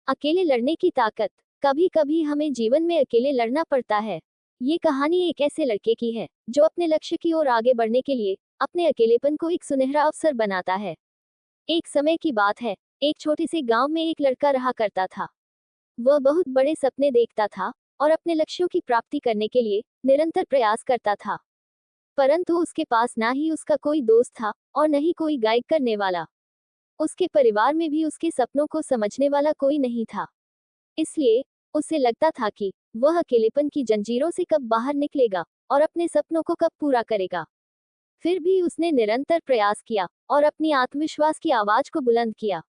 अकेले लड़ने की ताकत। कभी कभी हमें जीवन में अकेले लड़ना पड़ता है। ये कहानी एक ऐसे लड़के की है जो अपने लक्ष्य की ओर आगे बढ़ने के लिए अपने अकेलेपन को एक सुनहरा अवसर बनाता है। एक समय की बात है, एक छोटे से गांव में एक लड़का रहा करता था। वह बहुत बड़े सपने देखता था और अपने लक्ष्यों की प्राप्ति करने के लिए निरंतर प्रयास करता था। परंतु उसके पास ना ही उसका कोई दोस्त था और न ही कोई गाइड करने वाला। उसके परिवार में भी उसके सपनों को समझने वाला कोई नहीं था। इसलिए उसे लगता था कि वह अकेलेपन की जंजीरों से कब बाहर निकलेगा और अपने सपनों को कब पूरा करेगा। फिर भी उसने निरंतर प्रयास किया और अपनी आत्मविश्वास की आवाज को बुलंद किया।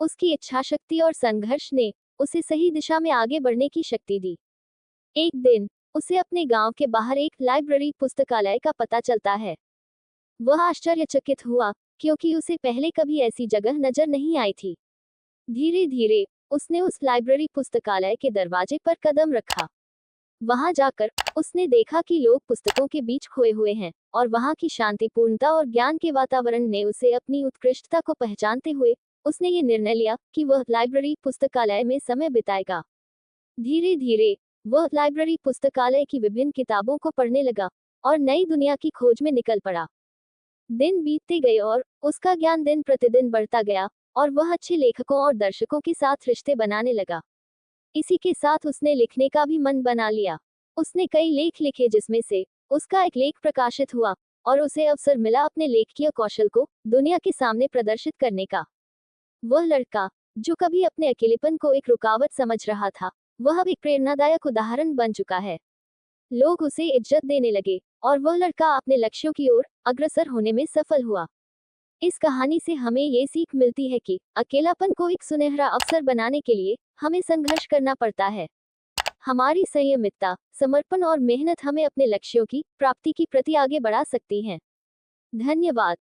उसकी इच्छा शक्ति और संघर्ष ने उसे सही दिशा में आगे बढ़ने की शक्ति दी। एक दिन उसे अपने गांव के बाहर एक लाइब्रेरी पुस्तकालय का पता चलता है। वह आश्चर्यचकित हुआ क्योंकि उसे पहले कभी ऐसी जगह नजर नहीं आई थी। धीरे धीरे उसने उस लाइब्रेरी पुस्तकालय के दरवाजे पर कदम रखा। वहां जाकर उसने देखा कि लोग पुस्तकों के बीच खोए हुए हैं और वहां की शांतिपूर्णता और ज्ञान के वातावरण ने उसे अपनी उत्कृष्टता को पहचानते हुए उसने ये निर्णय लिया कि वह लाइब्रेरी पुस्तकालय में समय बिताएगा। धीरे धीरे वह लाइब्रेरी पुस्तकालय की विभिन्न किताबों को पढ़ने लगा और नई दुनिया की खोज में निकल पड़ा। दिन बीतते गए और उसका ज्ञान दिन प्रतिदिन बढ़ता गया और वह अच्छे लेखकों और दर्शकों के साथ रिश्ते बनाने लगा। इसी के साथ उसने लिखने का भी मन बना लिया। उसने कई लेख लिखे जिसमें से उसका एक लेख प्रकाशित हुआ और उसे अवसर मिला अपने लेखकीय कौशल को दुनिया के सामने प्रदर्शित करने का। वह लड़का जो कभी अपने अकेलेपन को एक रुकावट समझ रहा था, वह अब एक प्रेरणादायक उदाहरण बन चुका है। लोग उसे इज्जत देने लगे और वह लड़का अपने लक्ष्यों की ओर अग्रसर होने में सफल हुआ। इस कहानी से हमें ये सीख मिलती है कि अकेलापन को एक सुनहरा अवसर बनाने के लिए हमें संघर्ष करना पड़ता है। हमारी संयमितता, समर्पण और मेहनत हमें अपने लक्ष्यों की प्राप्ति की प्रति आगे बढ़ा सकती हैं। धन्यवाद।